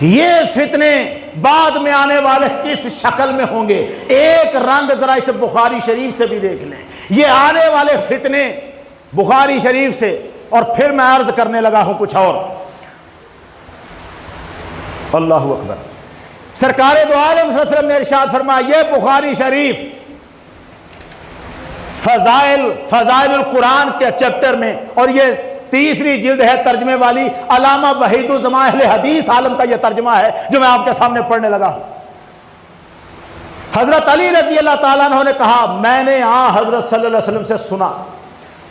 یہ فتنے بعد میں آنے والے کس شکل میں ہوں گے؟ ایک رنگ ذرا اس بخاری شریف سے بھی دیکھ لیں، یہ آنے والے فتنے بخاری شریف سے۔ اور پھر میں عرض کرنے لگا ہوں کچھ اور۔ اللہ اکبر۔ سرکار دو عالم صلی اللہ علیہ وسلم نے ارشاد فرمایا، یہ بخاری شریف فضائل القرآن کے چیپٹر میں، اور یہ تیسری جلد ہے ترجمے والی، علامہ وحید الزمان اہل حدیث عالم کا یہ ترجمہ ہے جو میں آپ کے سامنے پڑھنے لگا ہوں۔ حضرت علی رضی اللہ تعالیٰ عنہ نے کہا، میں نے حضرت صلی اللہ علیہ وسلم سے سنا،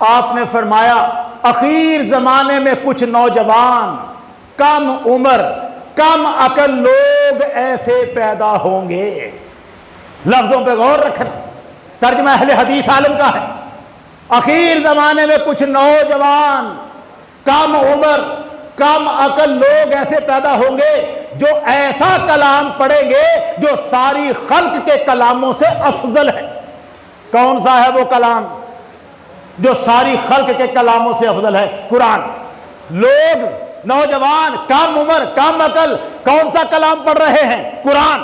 آپ نے فرمایا اخیر زمانے میں کچھ نوجوان کم عمر کم عقل لوگ ایسے پیدا ہوں گے۔ لفظوں پہ غور رکھنا، ترجمہ اہل حدیث عالم کا ہے۔ اخیر زمانے میں کچھ نوجوان کم عمر کم عقل لوگ ایسے پیدا ہوں گے جو ایسا کلام پڑھیں گے جو ساری خلق کے کلاموں سے افضل ہے۔ کون سا ہے وہ کلام جو ساری خلق کے کلاموں سے افضل ہے؟ قرآن۔ لوگ نوجوان کم عمر کم عقل کون سا کلام پڑھ رہے ہیں؟ قرآن۔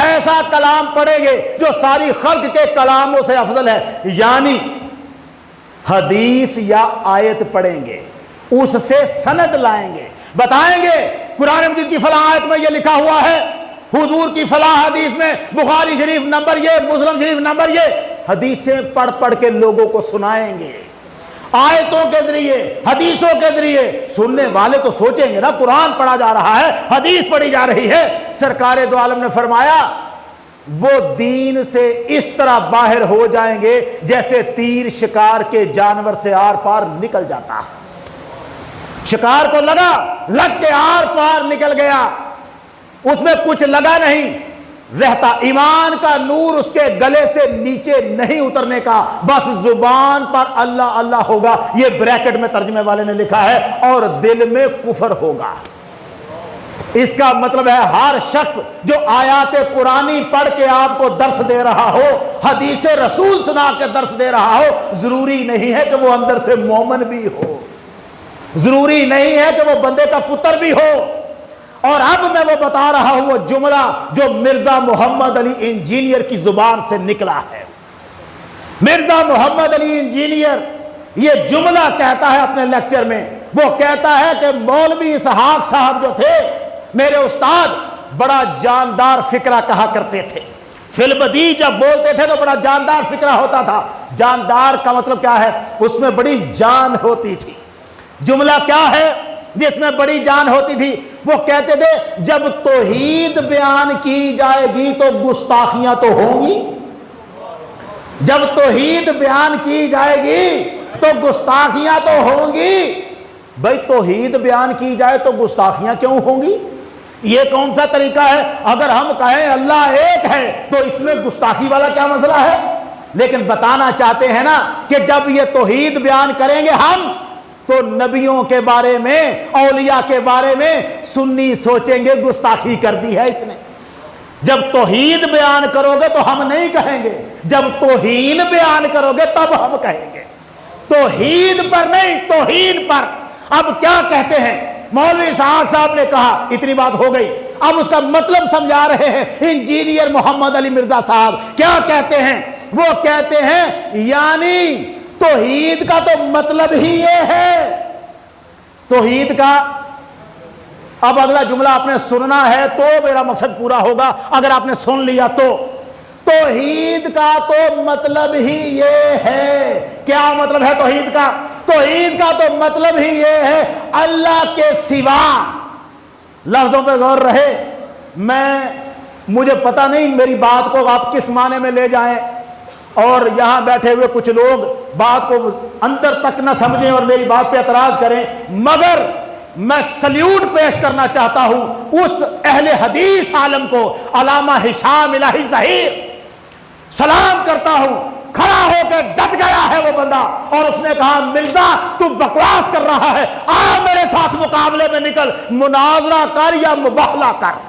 ایسا کلام پڑھیں گے جو ساری خلق کے کلاموں سے افضل ہے، یعنی حدیث یا آیت پڑھیں گے، اس سے سند لائیں گے، بتائیں گے قرآن مجید کی فلاں آیت میں یہ لکھا ہوا ہے، حضور کی فلاں حدیث میں بخاری شریف نمبر یہ، مسلم شریف نمبر یہ، حدیثیں پڑھ پڑھ کے لوگوں کو سنائیں گے، آیتوں کے ذریعے حدیثوں کے ذریعے۔ سننے والے تو سوچیں گے نا قرآن پڑھا جا رہا ہے، حدیث پڑھی جا رہی ہے۔ سرکار دو عالم نے فرمایا وہ دین سے اس طرح باہر ہو جائیں گے جیسے تیر شکار کے جانور سے آر پار نکل جاتا ہے۔ شکار کو لگ کے آر پار نکل گیا، اس میں کچھ لگا نہیں رہتا، ایمان کا نور اس کے گلے سے نیچے نہیں اترنے کا، بس زبان پر اللہ اللہ ہوگا، یہ بریکٹ میں ترجمے والے نے لکھا ہے، اور دل میں کفر ہوگا۔ اس کا مطلب ہے ہر شخص جو آیات قرآنی پڑھ کے آپ کو درس دے رہا ہو، حدیث رسول سنا کے درس دے رہا ہو، ضروری نہیں ہے کہ وہ اندر سے مومن بھی ہو، ضروری نہیں ہے کہ وہ بندے کا پتر بھی ہو۔ اور اب میں وہ بتا رہا ہوں وہ جملہ جو مرزا محمد علی انجینئر کی زبان سے نکلا ہے۔ مرزا محمد علی انجینئر یہ جملہ کہتا ہے اپنے لیکچر میں، وہ کہتا ہے کہ مولوی اسحاق صاحب جو تھے میرے استاد، بڑا جاندار فکرہ کہا کرتے تھے، فی البدیع جب بولتے تھے تو بڑا جاندار فکرہ ہوتا تھا۔ جاندار کا مطلب کیا ہے؟ اس میں بڑی جان ہوتی تھی۔ جملہ کیا ہے جس میں بڑی جان ہوتی تھی؟ وہ کہتے تھے جب توحید بیان کی جائے گی تو گستاخیاں تو ہوں گی، جب توحید بیان کی جائے گی تو گستاخیاں تو ہوں گی۔ بھائی توحید بیان کی جائے تو گستاخیاں کیوں ہوں گی؟ یہ کون سا طریقہ ہے؟ اگر ہم کہیں اللہ ایک ہے تو اس میں گستاخی والا کیا مسئلہ ہے؟ لیکن بتانا چاہتے ہیں نا کہ جب یہ توحید بیان کریں گے ہم تو نبیوں کے بارے میں، اولیاء کے بارے میں سنی سوچیں گے گستاخی کر دی ہے اس نے۔ جب توحید بیان کرو گے تو ہم نہیں کہیں گے، جب توہین بیان کرو گے تب ہم کہیں گے، توحید پر نہیں، توہین پر۔ اب کیا کہتے ہیں؟ مولوی اسحاق صاحب نے کہا، اتنی بات ہو گئی، اب اس کا مطلب سمجھا رہے ہیں انجینئر محمد علی مرزا صاحب۔ کیا کہتے ہیں؟ وہ کہتے ہیں یعنی توحید کا تو مطلب ہی یہ ہے، توحید کا، اب اگلا جملہ آپ نے سننا ہے تو میرا مقصد پورا ہوگا، اگر آپ نے سن لیا تو توحید کا تو مطلب ہی یہ ہے۔ کیا مطلب ہے توحید کا؟ توحید کا تو مطلب ہی یہ ہے اللہ کے سوا۔ لفظوں پہ غور رہے، مجھے پتہ نہیں میری بات کو آپ کس معنی میں لے جائیں، اور یہاں بیٹھے ہوئے کچھ لوگ بات کو اندر تک نہ سمجھیں اور میری بات پہ اعتراض کریں، مگر میں سلیوٹ پیش کرنا چاہتا ہوں اس اہل حدیث عالم کو، علامہ ہشام الہی ظہیر، سلام کرتا ہوں، کھڑا ہو کے ڈٹ گیا ہے وہ بندہ، اور اس نے کہا مرزا تو بکواس کر رہا ہے، آ میرے ساتھ مقابلے میں نکل، مناظرہ کر یا مباہلہ کر،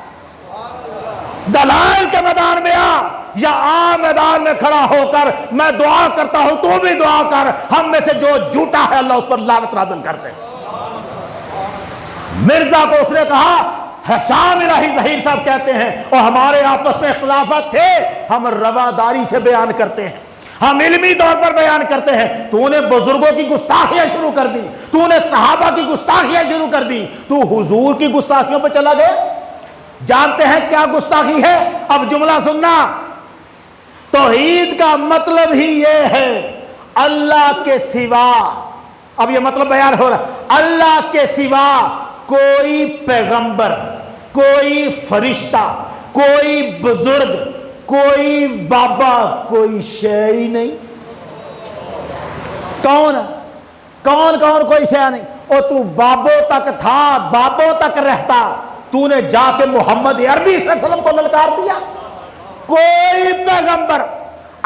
دلائل کے میدان میں آ یا عام میدان میں کھڑا ہو کر میں دعا کرتا ہوں تو بھی دعا کر، ہم میں سے جو جھوٹا ہے اللہ اس پر لعنت نازل کرتے۔ مرزا کو اس نے کہا حشام الہی ظہیر صاحب کہتے ہیں اور ہمارے آپس میں اختلافات تھے، ہم رواداری سے بیان کرتے ہیں، ہم علمی طور پر بیان کرتے ہیں۔ تو نے بزرگوں کی گستاخیاں شروع کر دی، تو نے صحابہ کی گستاخیاں شروع کر دی، تو حضور کی گستاخیوں پہ چلا گیا۔ جانتے ہیں کیا گستاخی ہے؟ اب جملہ سننا، توحید کا مطلب ہی یہ ہے اللہ کے سوا، اب یہ مطلب بیان ہو رہا ہے، اللہ کے سوا کوئی پیغمبر، کوئی فرشتہ، کوئی بزرگ، کوئی بابا، کوئی شے ہی نہیں۔ کون کون کون کوئی شے نہیں؟ اور تو بابوں تک تھا، بابوں تک رہتا، تو نے جا کے محمد عربی صلی اللہ علیہ وسلم کو للکار دیا۔ کوئی پیغمبر،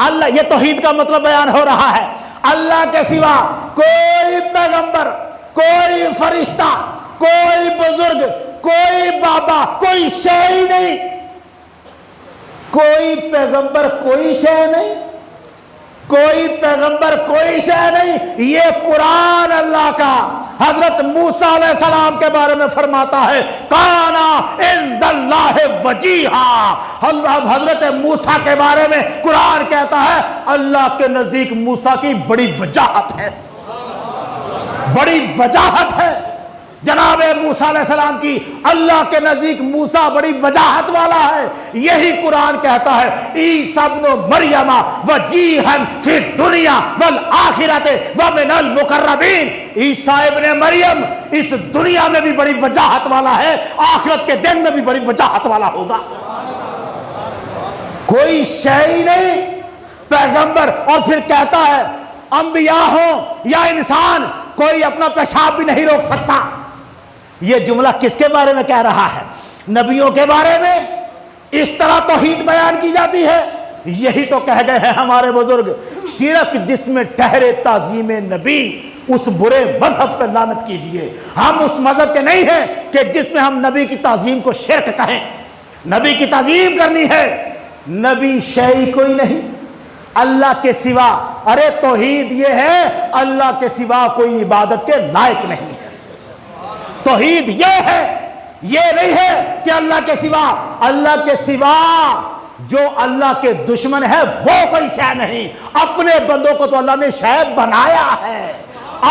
اللہ، یہ توحید کا مطلب بیان ہو رہا ہے، اللہ کے سوا کوئی پیغمبر، کوئی فرشتہ، کوئی بزرگ، کوئی بابا، کوئی شے ہی نہیں۔ کوئی پیغمبر کوئی شے نہیں، کوئی پیغمبر کوئی شے نہیں۔ یہ قرآن اللہ کا حضرت موسیٰ علیہ السلام کے بارے میں فرماتا ہے کانا عند اللہ وجیہا۔ حضرت موسیٰ کے بارے میں قرآن کہتا ہے اللہ کے نزدیک موسیٰ کی بڑی وجاہت ہے، بڑی وجاہت ہے۔ جناب موسیٰ علیہ السلام کی اللہ کے نزدیک موسیٰ بڑی وجاہت والا ہے۔ یہی قرآن کہتا ہے عیسیٰ ابن مریم وجیہا فی الدنیا والآخرۃ ومن المقربین۔ عیسیٰ ابن مریم اس دنیا میں بھی بڑی وجاہت والا ہے، آخرت کے دن میں بھی بڑی وجاہت والا ہوگا۔ کوئی شے ہی نہیں پیغمبر، اور پھر کہتا ہے انبیاء ہوں یا انسان کوئی اپنا پیشاب بھی نہیں روک سکتا۔ یہ جملہ کس کے بارے میں کہہ رہا ہے؟ نبیوں کے بارے میں۔ اس طرح توحید بیان کی جاتی ہے۔ یہی تو کہہ گئے ہیں ہمارے بزرگ، شرک جس میں ٹھہرے تعظیم نبی اس برے مذہب پہ لعنت کیجئے۔ ہم اس مذہب کے نہیں ہیں کہ جس میں ہم نبی کی تعظیم کو شرک کہیں۔ نبی کی تعظیم کرنی ہے، نبی شیء کوئی نہیں اللہ کے سوا۔ ارے توحید یہ ہے اللہ کے سوا کوئی عبادت کے لائق نہیں ہے۔ توحید یہ ہے، یہ نہیں ہے کہ اللہ کے سوا، اللہ کے سوا جو اللہ کے دشمن ہے وہ کوئی شے نہیں۔ اپنے بندوں کو تو اللہ نے شے بنایا ہے،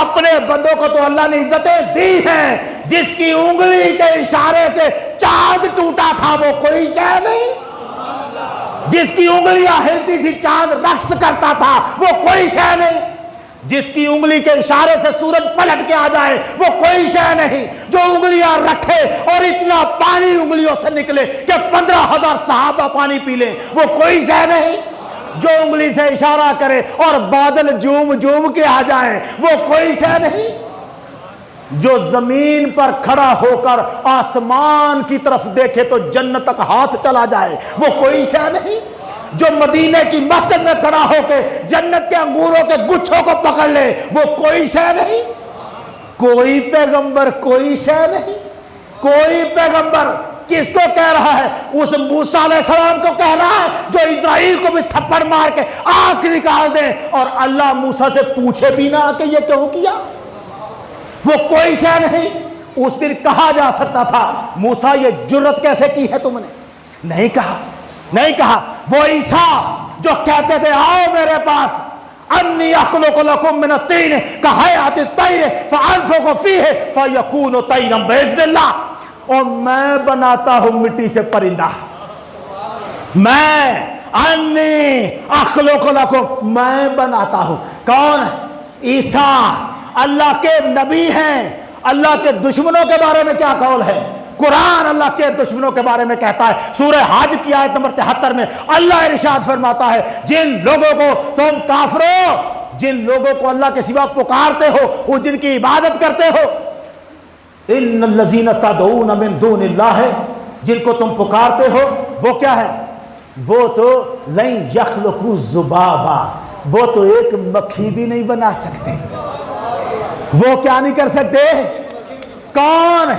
اپنے بندوں کو تو اللہ نے عزتیں دی ہیں۔ جس کی انگلی کے اشارے سے چاند ٹوٹا تھا وہ کوئی شے نہیں، جس کی انگلیاں ہلتی تھی چاند رقص کرتا تھا وہ کوئی شے نہیں، جس کی انگلی کے اشارے سے سورج پلٹ کے آ جائے وہ کوئی شے نہیں، جو انگلیاں رکھے اور اتنا پانی انگلیوں سے نکلے کہ 15,000 صحابہ پانی پی لیں وہ کوئی شے نہیں، جو انگلی سے اشارہ کرے اور بادل جھوم جھوم کے آ جائیں وہ کوئی شے نہیں، جو زمین پر کھڑا ہو کر آسمان کی طرف دیکھے تو جنت تک ہاتھ چلا جائے وہ کوئی شے نہیں، جو مدینے کی مسجد میں کھڑا ہو کے جنت کے انگوروں کے گچھوں کو پکڑ لے وہ کوئی شے نہیں۔ کوئی پیغمبر کوئی شے نہیں۔ کوئی پیغمبر کس کو کہہ رہا ہے؟ اس موسیٰ علیہ السلام کو کہہ رہا ہے جو اسرائیل کو بھی تھپڑ مار کے آنکھ نکال دے اور اللہ موسیٰ سے پوچھے بھی نہ کہ یہ کیوں کیا۔ وہ کوئی شے نہیں۔ اس دن کہا جا سکتا تھا موسیٰ یہ جرت کیسے کی ہے تم نے؟ نہیں کہا، نہیں کہا۔ وہ عیسیٰ جو کہتے تھے آؤ میرے پاس، انی اخلق لکم من الطین کہیئۃ الطیر فانفخ فیہ فیکون طیرا باذن اللہ، اور میں بناتا ہوں مٹی سے پرندہ، میں انی اخلق لکم، میں بناتا ہوں۔ کون؟ عیسیٰ اللہ کے نبی ہیں۔ اللہ کے دشمنوں کے بارے میں کیا قول ہے؟ قرآن اللہ کے دشمنوں کے بارے میں کہتا ہے، سورہ حج کی آیت نمبر 73 میں اللہ ارشاد فرماتا ہے جن لوگوں کو تم کافروں، جن لوگوں کو اللہ کے سوا پکارتے ہو، وہ جن کی عبادت کرتے ہو، ان الذین تدعون من دون اللہ، جن کو تم پکارتے ہو وہ کیا ہے؟ وہ تو لن یخلقوا ذبابا، وہ تو ایک مکھی بھی نہیں بنا سکتے۔ وہ کیا نہیں کر سکتے؟ کون؟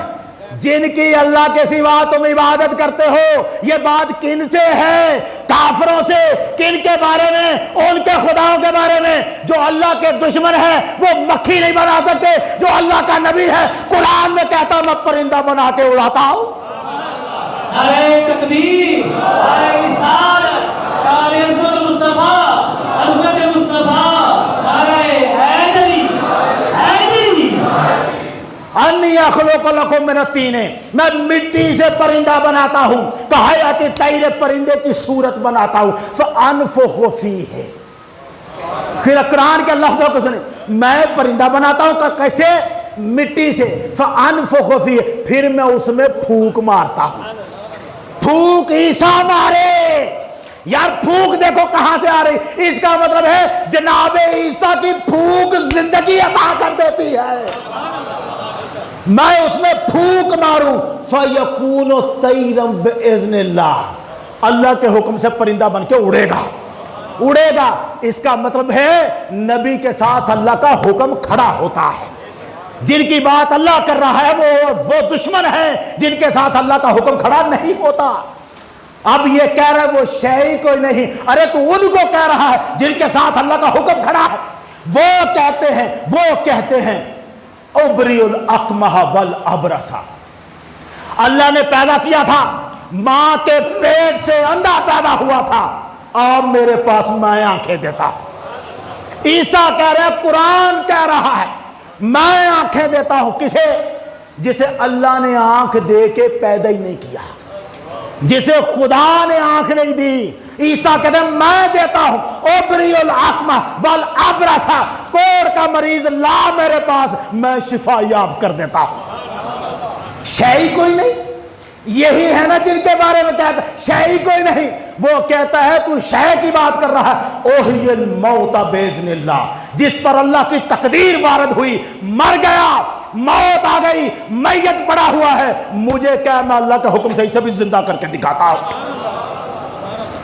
جن کی اللہ کے سوا تم عبادت کرتے ہو۔ یہ بات کن سے ہے؟ کافروں سے۔ کن کے بارے میں؟ ان کے خداؤں کے بارے میں۔ جو اللہ کے دشمن ہے وہ مکھی نہیں بنا سکتے، جو اللہ کا نبی ہے قرآن میں کہتا میں پرندہ بنا کے اڑاتا ہوں۔ نعرہ تکبیر، نعرہ رسالت، شان عظمت مصطفیٰ، عظمت مصطفیٰ، نعرہ حیدری، حیدری۔ انی اخلق لکم من الطین، میں مٹی سے پرندہ بناتا ہوں، کحیات الطیر، پرندے کی صورت بناتا ہوں، فانفخ فیہ۔ پھر قرآن کے لفظوں کو سنیں، میں پرندہ بناتا ہوں کیسے؟ مٹی سے، فانفخ فیہ، پھر میں اس میں پھونک مارتا ہوں۔ پھونک عیسیٰ مارے، یار پھونک دیکھو کہاں سے آ رہی، اس کا مطلب ہے جناب عیسیٰ کی پھونک زندگی عطا کر دیتی ہے۔ میں اس میں پھونک ماروں، فَيَكُونُ طَيْرًا بِإِذْنِ اللَّهِ، اللہ کے حکم سے پرندہ بن کے اڑے گا، اڑے گا۔ اس کا مطلب ہے نبی کے ساتھ اللہ کا حکم کھڑا ہوتا ہے۔ جن کی بات اللہ کر رہا ہے وہ دشمن ہیں جن کے ساتھ اللہ کا حکم کھڑا نہیں ہوتا۔ اب یہ کہہ رہا ہے وہ شے کوئی نہیں، ارے تو ان کو کہہ رہا ہے جن کے ساتھ اللہ کا حکم کھڑا ہے۔ وہ کہتے ہیں ابری الاکمہ والابرص، اللہ نے پیدا کیا تھا، ماں کے پیٹ سے اندھا پیدا ہوا تھا، اب میرے پاس میں آنکھیں دیتا۔ عیسیٰ کہہ رہے ہیں، قرآن کہہ رہا ہے میں آنکھیں دیتا ہوں، کسے؟ جسے اللہ نے آنکھ دے کے پیدا ہی نہیں کیا، جسے خدا نے آنکھ نہیں دی۔ عیسیٰ کہتے ہیں میں دیتا ہوں، ابری الاکمہ والابرص، کوڑ کا مریض لا میرے پاس، میں شفا یاب کر دیتا ہوں۔ شے کوئی نہیں، یہی ہے نا جن کے بارے میں کہتا ہے شے کوئی نہیں، وہ کہتا ہے تو شے کی بات کر رہا ہے۔ اوحی الموت باذن اللہ، جس پر اللہ کی تقدیر وارد ہوئی، مر گیا، موت آ گئی، میت پڑا ہوا ہے، مجھے کیا، میں اللہ کا حکم سے اسے بھی زندہ کر کے دکھاتا ہوں۔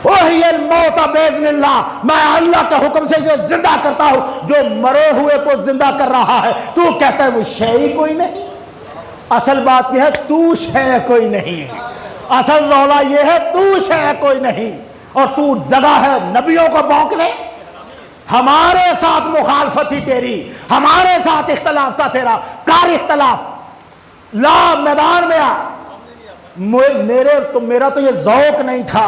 اوحی الموت باذن اللہ، میں اللہ کا حکم سے اسے زندہ کرتا ہوں۔ جو مرے ہوئے کو زندہ کر رہا ہے، تو کہتا ہے وہ شے کوئی نہیں۔ اصل بات یہ ہے تو شے کوئی نہیں، اصل رولا یہ ہے تو شے کوئی نہیں، اور تو جگہ ہے نبیوں کو بھونکنے۔ ہمارے ساتھ مخالفت ہی تیری، ہمارے ساتھ اختلاف تھا تیرا، کار اختلاف، لا میدان میں آ۔ میرا تو یہ ذوق نہیں تھا،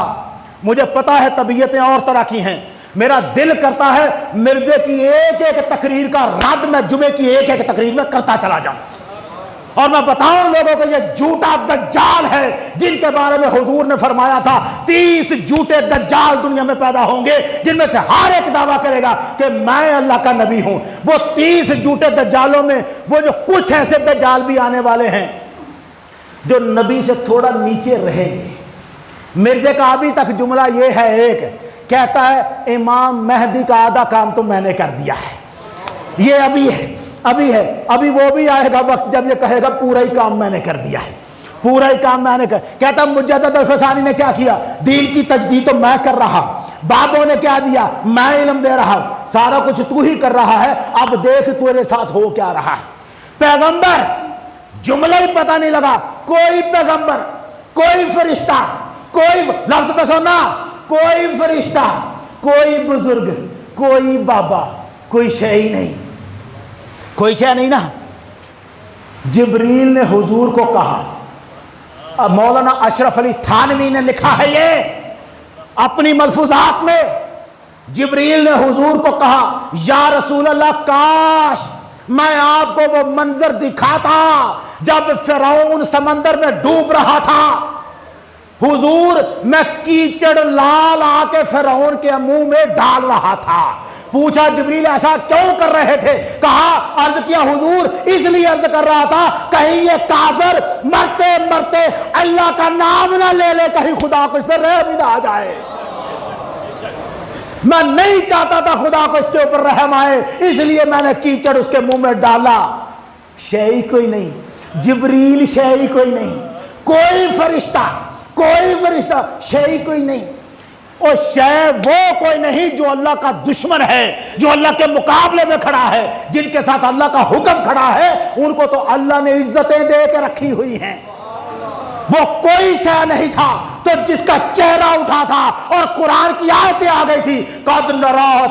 مجھے پتا ہے طبیعتیں اور طرح کی ہیں، میرا دل کرتا ہے مرزے کی ایک ایک تقریر کا رد میں جمعے کی ایک ایک تقریر میں کرتا چلا جاؤں، اور میں بتاؤں لوگوں کو یہ جھوٹا دجال ہے جن کے بارے میں حضور نے فرمایا تھا 30 جھوٹے دجال دنیا میں پیدا ہوں گے، جن میں سے ہر ایک دعویٰ کرے گا کہ میں اللہ کا نبی ہوں۔ وہ 30 جھوٹے دجالوں میں وہ جو کچھ ایسے دجال بھی آنے والے ہیں جو نبی سے تھوڑا نیچے رہیں گے۔ مرزے کا ابھی تک جملہ یہ ہے، ایک کہتا ہے امام مہدی کا آدھا کام تو میں نے کر دیا ہے، یہ ابھی ہے، ابھی وہ بھی آئے گا وقت جب یہ کہے گا پورا ہی کام میں نے کر دیا ہے، پورا ہی کام میں نے کر۔ کہتا مجدد الفسانی نے کیا کیا؟ دین کی تجدید تو میں کر رہا، بابوں نے کیا دیا؟ میں علم دے رہا ہوں، سارا کچھ تو ہی کر رہا ہے، اب دیکھ تیرے ساتھ ہو کیا رہا ہے۔ پیغمبر جملہ ہی پتہ نہیں لگا، کوئی پیغمبر، کوئی فرشتہ، کوئی لفظ پہ سونا، کوئی فرشتہ، کوئی بزرگ، کوئی بابا، کوئی شے ہی نہیں، کوئی شے نہیں نا۔ جبریل نے حضور کو کہا، مولانا اشرف علی تھانوی نے لکھا ہے یہ اپنی ملفوظات میں، جبریل نے حضور کو کہا یا رسول اللہ کاش میں آپ کو وہ منظر دکھاتا جب فرعون سمندر میں ڈوب رہا تھا، حضور میں کیچڑ لال آ کے فرعون کے منہ میں ڈال رہا تھا۔ پوچھا جبریل ایسا کیوں کر رہے تھے؟ کہا عرض کیا حضور اس لیے عرض کر رہا تھا کہیں یہ کافر مرتے مرتے اللہ کا نام نہ لے لے، کہیں خدا کو اس پہ رحم نہ آ جائے۔ میں نہیں چاہتا تھا خدا کو اس کے اوپر رحم آئے، اس لیے میں نے کیچڑ اس کے منہ میں ڈالا۔ شے ہی کوئی نہیں، جبریل شے ہی کوئی نہیں، کوئی فرشتہ شے ہی کوئی نہیں، اور شے وہ کوئی نہیں جو اللہ کا دشمن ہے، جو اللہ کے مقابلے میں کھڑا ہے، جن کے ساتھ اللہ کا حکم کھڑا ہے، ان کو تو اللہ نے عزتیں دے کے رکھی ہوئی ہیں۔ وہ کوئی شے نہیں تھا تو جس کا چہرہ اٹھا تھا اور قرآن کی آیتیں آ گئی تھی، قد نرا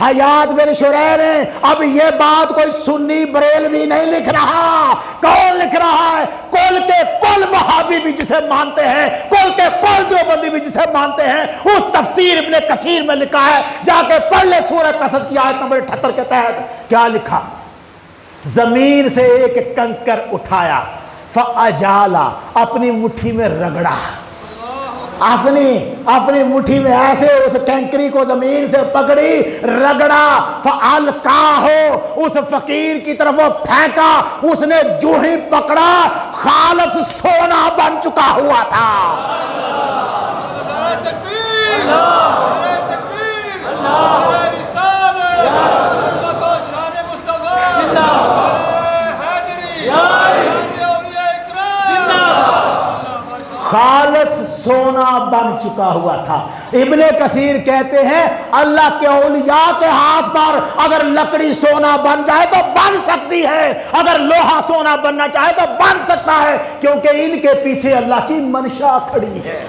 حیات بن شریر ہیں۔ اب یہ بات کوئی سنی بریلوی نہیں لکھ رہا، کون لکھ رہا ہے؟ کل کے کل وہابی بھی جسے مانتے ہیں، کل کے کل دیوبندی بھی جسے مانتے ہیں، اس تفسیر ابن کثیر میں لکھا ہے، جا کے پڑھ لے سورہ قصص کی آیت نمبر 78 کے تحت کیا لکھا؟ زمین سے ایک کنکر اٹھایا، فاجالا، اپنی مٹھی میں رگڑا، اپنی مٹھی میں ایسے اس کنکری کو زمین سے پکڑی، رگڑا، فالقاہو، اس فقیر کی طرف وہ پھینکا، اس نے جو ہی پکڑا خالص سونا بن چکا ہوا تھا۔ خالص سونا بن چکا ہوا تھا۔ ابن کثیر کہتے ہیں اللہ کے اولیاء کے ہاتھ پر اگر لکڑی سونا بن جائے تو بن سکتی ہے، اگر لوہا سونا بننا چاہے تو بن سکتا ہے، کیونکہ ان کے پیچھے اللہ کی منشا کھڑی ہے۔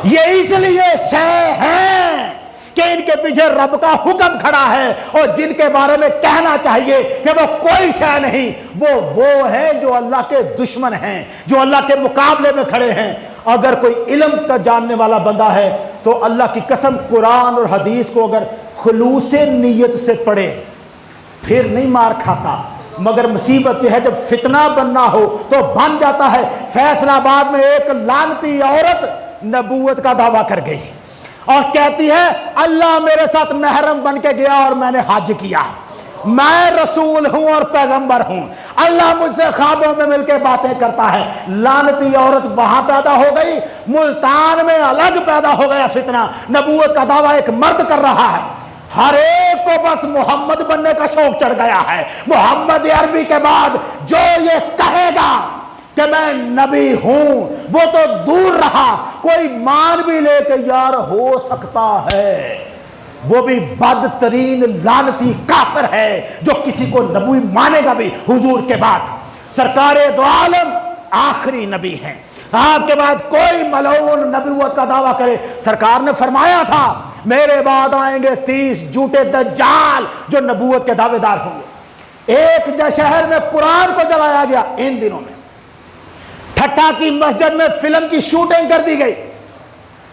یہ اس لیے شے ہیں کہ ان کے پیچھے رب کا حکم کھڑا ہے، اور جن کے بارے میں کہنا چاہیے کہ وہ کوئی شے نہیں، وہ ہیں جو اللہ کے دشمن ہیں، جو اللہ کے مقابلے میں کھڑے ہیں۔ اگر کوئی علم کا جاننے والا بندہ ہے تو اللہ کی قسم قرآن اور حدیث کو اگر خلوص نیت سے پڑھے پھر نہیں مار کھاتا، مگر مصیبت یہ ہے جب فتنہ بننا ہو تو بن جاتا ہے۔ فیصل آباد میں ایک لعنتی عورت نبوت کا دعویٰ کر گئی اور کہتی ہے اللہ میرے ساتھ محرم بن کے گیا اور میں نے حج کیا، میں رسول ہوں اور پیغمبر ہوں، اللہ مجھ سے خوابوں میں مل کے باتیں کرتا ہے۔ لعنتی عورت وہاں پیدا ہو گئی، ملتان میں الگ پیدا ہو گیا فتنہ۔ نبوت کا دعویٰ ایک مرد کر رہا ہے، ہر ایک کو بس محمد بننے کا شوق چڑھ گیا ہے۔ محمد عربی کے بعد جو یہ کہے گا کہ میں نبی ہوں وہ تو دور رہا، کوئی مان بھی لے کہ یار ہو سکتا ہے، وہ بھی بدترین لعنتی کافر ہے جو کسی کو نبی مانے گا بھی حضور کے بعد۔ سرکار دو عالم آخری نبی ہیں، آپ کے بعد کوئی ملعون نبوت کا دعویٰ کرے، سرکار نے فرمایا تھا میرے بعد آئیں گے 30 جھوٹے دجال جو نبوت کے دعوے دار ہوں گے۔ ایک شہر میں قرآن کو جلایا گیا ان دنوں میں، ٹھٹا کی مسجد میں فلم کی شوٹنگ کر دی گئی،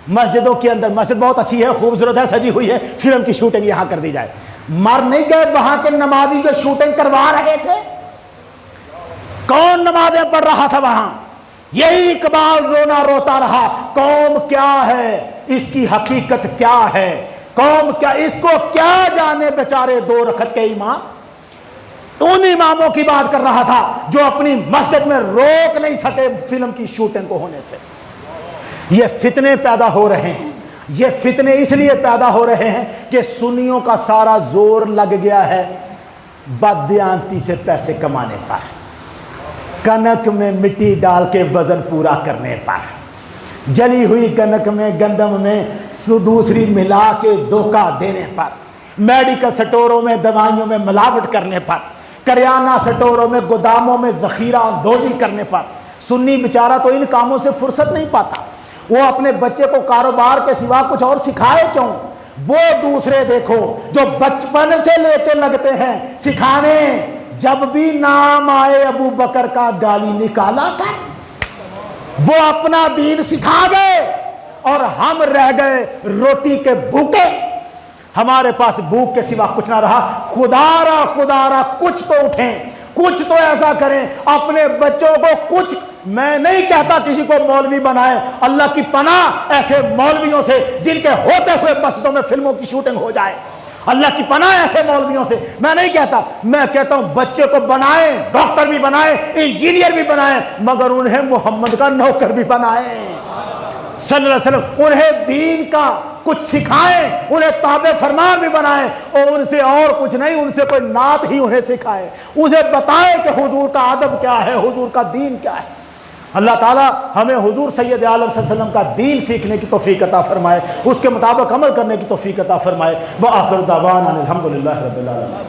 مسجدوں کے اندر، مسجد بہت اچھی ہے، خوبصورت ہے، سجی ہوئی ہے، فلم کی شوٹنگ یہاں کر دی جائے۔ مر نہیں گئے وہاں کے نمازی جو شوٹنگ کروا رہے تھے؟ کون نمازیں پڑھ رہا تھا وہاں؟ یہی اقبال رونا روتا رہا، قوم کیا ہے، اس کی حقیقت کیا ہے، قوم کیا، اس کو کیا جانے بیچارے 2 رکعت کے ایمان۔ ان اماموں کی بات کر رہا تھا جو اپنی مسجد میں روک نہیں سکے فلم کی شوٹنگ کو ہونے سے۔ یہ فتنے پیدا ہو رہے ہیں، یہ فتنے اس لیے پیدا ہو رہے ہیں کہ سنیوں کا سارا زور لگ گیا ہے بددیانتی سے پیسے کمانے پر، کنک میں مٹی ڈال کے وزن پورا کرنے پر، جلی ہوئی کنک میں گندم میں دوسری ملا کے دھوکہ دینے پر، میڈیکل سٹوروں میں دوائیوں میں ملاوٹ کرنے پر، کریانہ سٹوروں میں گوداموں میں ذخیرہ اندوزی کرنے پر۔ سنی بیچارہ تو ان کاموں سے فرصت نہیں پاتا، وہ اپنے بچے کو کاروبار کے سوا کچھ اور سکھائے کیوں؟ وہ دوسرے دیکھو جو بچپن سے لے کے لگتے ہیں سکھانے، جب بھی نام آئے ابو بکر کا گالی نکالا کر، وہ اپنا دین سکھا گئے اور ہم رہ گئے روٹی کے بھوکے، ہمارے پاس بھوک کے سوا کچھ نہ رہا۔ خدا را کچھ تو اٹھیں، کچھ تو ایسا کریں، اپنے بچوں کو کچھ، میں نہیں کہتا کسی کو مولوی بنائے، اللہ کی پناہ ایسے مولویوں سے جن کے ہوتے ہوئے مسجدوں میں فلموں کی شوٹنگ ہو جائے، اللہ کی پناہ ایسے مولویوں سے، میں نہیں کہتا، میں کہتا ہوں بچے کو بنائیں، ڈاکٹر بھی بنائیں، انجینئر بھی بنائیں، مگر انہیں محمد کا نوکر بھی بنائیں صلی اللہ علیہ وسلم، انہیں دین کا کچھ سکھائیں، انہیں تابع فرمان بھی بنائیں، اور ان سے اور کچھ نہیں، ان سے کوئی نعت ہی انہیں سکھائے، اسے بتائے کہ حضور کا ادب کیا ہے، حضور کا دین کیا ہے۔ اللہ تعالیٰ ہمیں حضور سید عالم صلی اللہ علیہ وسلم کا دین سیکھنے کی توفیق عطا فرمائے، اس کے مطابق عمل کرنے کی توفیق عطا فرمائے۔ وآخر دعوانا الحمدللہ رب العالمین۔